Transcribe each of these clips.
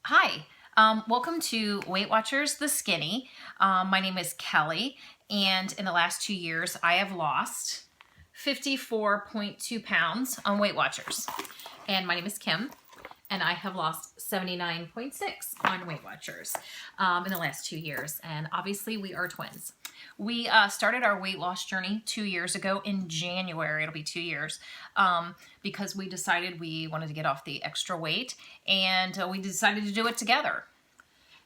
Hi, welcome to Weight Watchers The Skinny. My name is Kelly, and in the last 2 years, I have lost 54.2 pounds on Weight Watchers. And my name is Kim, and I have lost 79.6 on Weight Watchers in the last 2 years. And obviously, we are twins. We started our weight loss journey 2 years ago in January. It'll be 2 years because we decided we wanted to get off the extra weight, and we decided to do it together.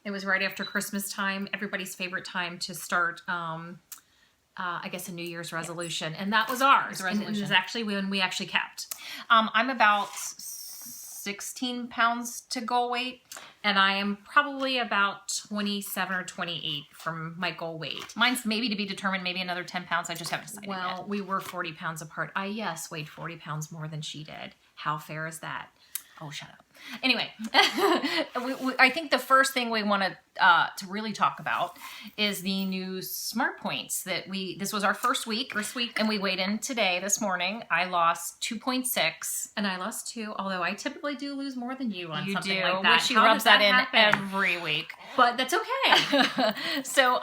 It was right after Christmas time, everybody's favorite time to start, I guess, a New Year's resolution. And that was ours. And it was actually when we actually kept. I'm about 16 pounds to goal weight. And I am probably about 27 or 28 from my goal weight. Mine's maybe to be determined, maybe another 10 pounds. I just haven't decided Well, yet. we were 40 pounds apart. I, weighed 40 pounds more than she did. How fair is that? Oh, shut up. Anyway, I think the first thing we want to really talk about is the new Smartpoints that this was our first week, and we weighed in today, this morning. I lost 2.6. And I lost 2, although I typically do lose more than you on something do, like that. Which she rubs that in every week. But that's okay. So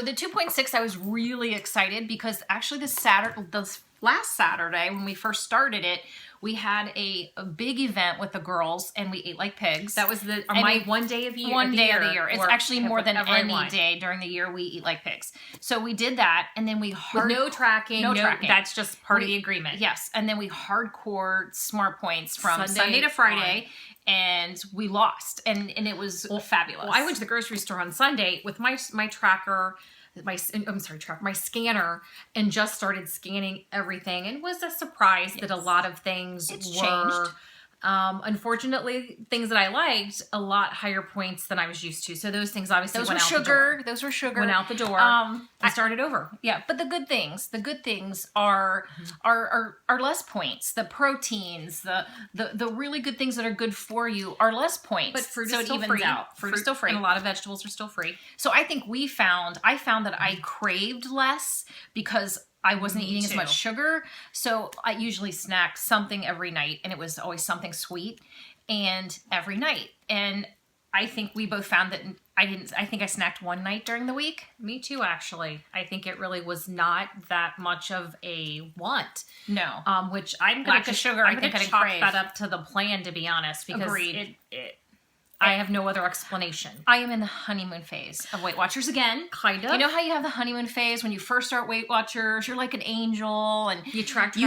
the 2.6, I was really excited because actually the last Saturday when we first started it, we had a big event with the girls, and we ate like pigs. That was my one day of the year. One day of the year. It's actually more than any day during the year we eat like pigs. So we did that, and then we no tracking. That's just part of the agreement. Yes, and then we hardcore Smartpoints from Sunday to Friday. And we lost, and it was fabulous. Well, I went to the grocery store on Sunday with my tracker. My scanner, and just started scanning everything, and was a surprise that a lot of things changed. Unfortunately, things that I liked a lot higher points than I was used to. So those things obviously went out the door. Those were sugar. Went out the door. I started over. Yeah, but the good things are less points. The proteins, the really good things that are good for you are less points. But fruit so is still evens free. Out. Fruit is still free. And a lot of vegetables are still free. So I think I found that I craved less because I wasn't eating as much sugar. So I usually snack something every night, and it was always something sweet and every night. And I think we both found that I think I snacked one night during the week. Me too, actually. I think it really was not that much of a want. No. Which I'm going to sugar. I think I chalk crave that up to the plan, to be honest, because Agreed. I have no other explanation. I am in the honeymoon phase of Weight Watchers again. Kind of. You know how you have the honeymoon phase when you first start Weight Watchers? You're like an angel, and you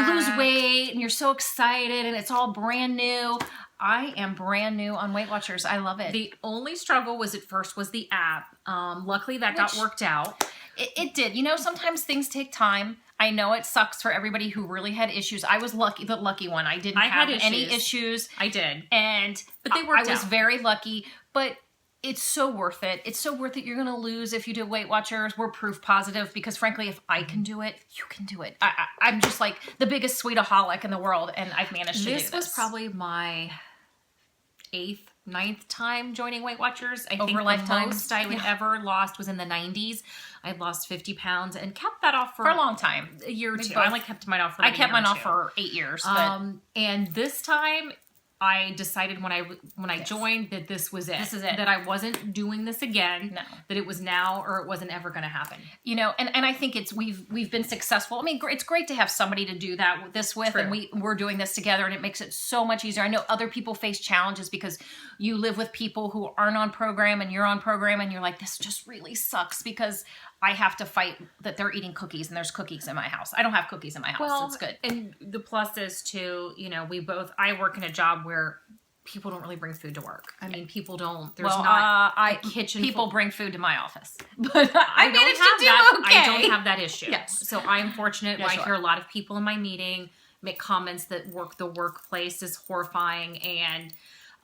lose weight, and you're so excited, and it's all brand new. I am brand new on Weight Watchers. I love it. The only struggle was at first was the app. Luckily, that got worked out. It did. You know, sometimes things take time. I know it sucks for everybody who really had issues. I was the lucky one. I didn't have any issues. I did. But they worked out. I was very lucky. But it's so worth it. It's so worth it. You're going to lose if you do Weight Watchers. We're proof positive because, frankly, if I can do it, you can do it. I'm just like the biggest sweetaholic in the world, and I've managed to do this. This was probably my 8th, 9th time joining Weight Watchers. I think the most I would ever lost was in the 90s. I lost 50 pounds and kept that off for a long time. A year or two. I only kept mine off for I kept mine off for 8 years. And this time, I decided when I joined that this was it. This is it. That I wasn't doing this again. No. That it was now or it wasn't ever going to happen. You know, and I think we've been successful. I mean, it's great to have somebody to do this with. True. And we're doing this together, and it makes it so much easier. I know other people face challenges because you live with people who aren't on program, and you're on program, and you're like, this just really sucks because I have to fight that they're eating cookies, and there's cookies in my house. I don't have cookies in my house. Well, it's good. And the plus is too, you know, I work in a job where people don't really bring food to work. I mean, people don't. There's not a kitchen. People bring food to my office, but I managed to do that. Okay. I don't have that issue. Yes. So I'm fortunate. I hear a lot of people in my meeting make comments that the workplace is horrifying, and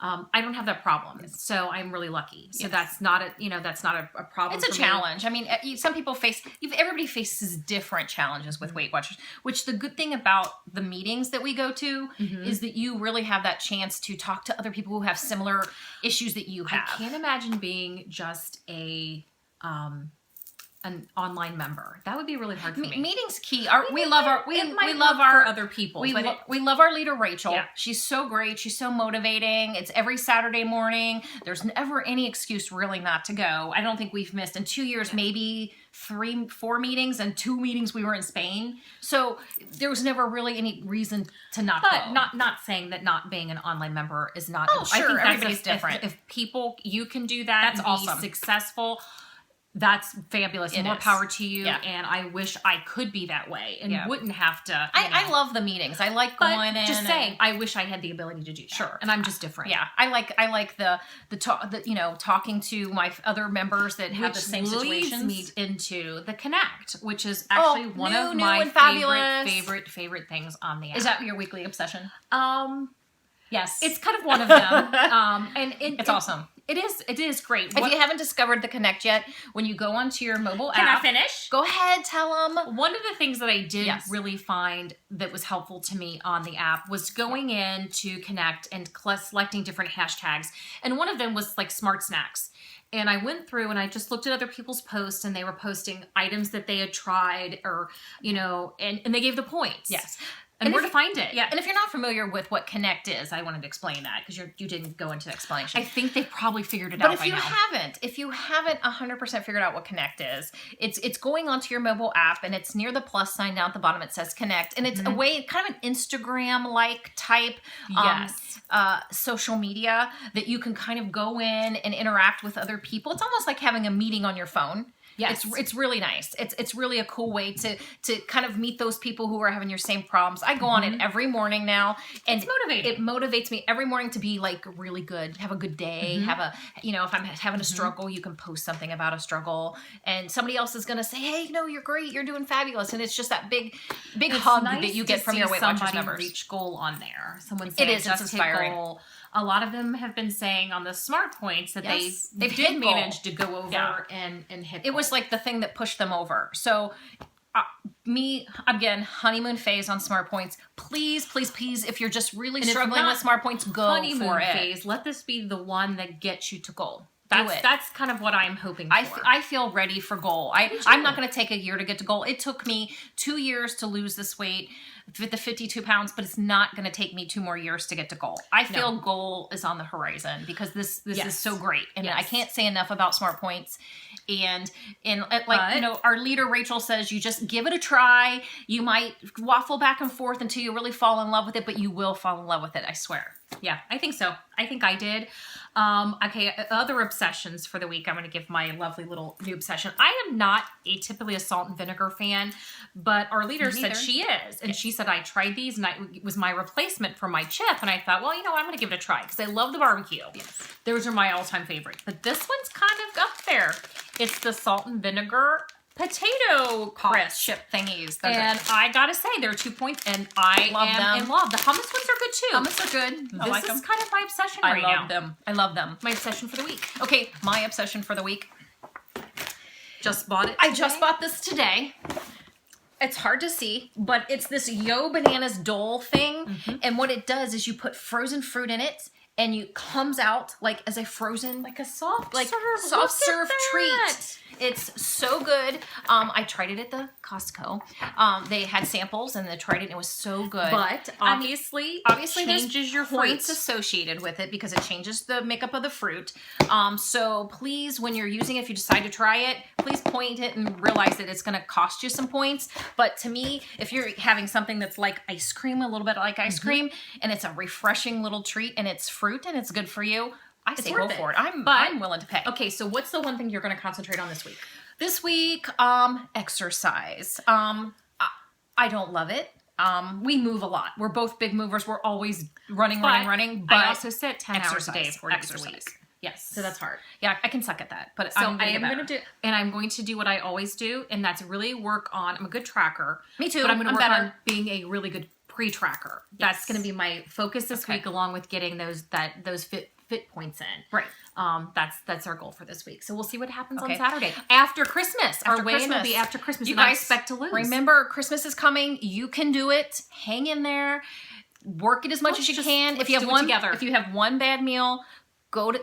I don't have that problem. So I'm really lucky. So that's not a problem. It's a challenge. I mean, some people everybody faces different challenges with Weight Watchers, which the good thing about the meetings that we go to is that you really have that chance to talk to other people who have similar issues that you have. I can't imagine being just a an online member. That would be really hard for me. Meetings key. We love our other people. We love our leader, Rachel. Yeah. She's so great. She's so motivating. It's every Saturday morning. There's never any excuse really not to go. I don't think we've missed in 2 years, maybe 3-4 meetings, and 2 meetings we were in Spain. So there was never really any reason to not go. But not saying that not being an online member is not. Oh, sure. I think Everybody's different. If people, you can do that. That's and awesome. Be successful. That's fabulous. More power to you. Yeah. And I wish I could be that way and wouldn't have to. I love the meetings. I like going in. Just saying, I wish I had the ability to do that. Sure. And I'm just different. Yeah. I like the talking to my other members that have the same situations. Leads me into the Connect, which is actually one of new my and fabulous. favorite things on the app. Is that your weekly obsession? Yes. It's kind of one of them. And it's awesome. It is great. If you haven't discovered the Connect yet, when you go onto your mobile Can app. I finish? Go ahead, tell them. One of the things that I did really find that was helpful to me on the app was going in to Connect and selecting different hashtags. And one of them was like smart snacks. And I went through and I just looked at other people's posts, and they were posting items that they had tried, or, and they gave the points. Yes. And where to find it. Yeah, and if you're not familiar with what Connect is, I wanted to explain that because you didn't go into the explanation. I think they probably figured it but out if by you now. if you haven't 100% figured out what Connect is, it's going onto your mobile app, and it's near the plus sign down at the bottom. It says Connect, and it's a way, kind of an Instagram-like type social media that you can kind of go in and interact with other people. It's almost like having a meeting on your phone. Yes. It's really nice. It's really a cool way to kind of meet those people who are having your same problems. I go on it every morning now, and it's motivating. It motivates me every morning to be like really good, have a good day, have a, if I'm having a struggle, you can post something about a struggle, and somebody else is going to say, hey, no, you're great, you're doing fabulous, and it's just that big hug that you get from your Weight Watchers members. Reach goal on there. Someone said it's inspiring. Goal. A lot of them have been saying on the Smartpoints that they've did manage to go over and hit. It was like the thing that pushed them over. So me, again, honeymoon phase on Smartpoints. Please, please, please, if you're just really struggling with Smartpoints, go for it. Phase. Let this be the one that gets you to goal. Do it. That's kind of what I'm hoping for. I feel ready for goal. I'm not going to take a year to get to goal. It took me 2 years to lose this weight, the 52 pounds, but it's not going to take me 2 more years to get to goal. I feel goal is on the horizon because this is so great. And I can't say enough about Smartpoints. And our leader, Rachel, says you just give it a try. You might waffle back and forth until you really fall in love with it, but you will fall in love with it. I swear. Yeah, I think so. I think I did. Okay, other obsessions for the week. I'm going to give my lovely little new obsession. I am not typically a salt and vinegar fan, but our leader said she is. And she said, I tried these, and it was my replacement for my chip. And I thought, well, I'm going to give it a try because I love the barbecue. Yes. Those are my all-time favorite. But this one's kind of up there. It's the salt and vinegar potato crisp chip thingies. And I gotta say, they're 2 points, and I am in love. The hummus ones are good too. Hummus are good. This is kind of my obsession right now. I love them. My obsession for the week. Okay, my obsession for the week. Just bought it today? I just bought this today. It's hard to see, but it's this Yo Bananas Dole thing. And what it does is you put frozen fruit in it, and it comes out like as a frozen, like a soft serve treat. It's so good. I tried it at the Costco. They had samples, and they tried it, and it was so good. But obviously changes your points associated with it because it changes the makeup of the fruit. So please, when you're using it, if you decide to try it, please point it and realize that it's going to cost you some points. But to me, if you're having something that's like ice cream, a little bit like ice cream, and it's a refreshing little treat, and it's fruit, and it's good for you, I say go for it. I'm willing to pay. Okay, so what's the one thing you're going to concentrate on this week? This week, exercise. I don't love it. We move a lot. We're both big movers. We're always running. But I also sit 10 hours a day, 4 days a week. Yes, so that's hard. Yeah, I can suck at that. But so I'm going to do what I always do, and that's really work on. I'm a good tracker. Me too. But I'm going to work on being a really good pre-tracker. Yes. That's going to be my focus this week, along with getting those fit points in. Right. That's our goal for this week. So we'll see what happens on Saturday. After Christmas. Our weigh-in will be after Christmas. You guys expect to lose. Remember, Christmas is coming. You can do it. Hang in there. Work it as much as you can. If you have one bad meal,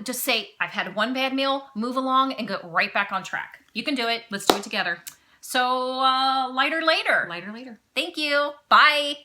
just say, I've had one bad meal, move along, and go right back on track. You can do it. Let's do it together. So, lighter later. Lighter later. Thank you. Bye.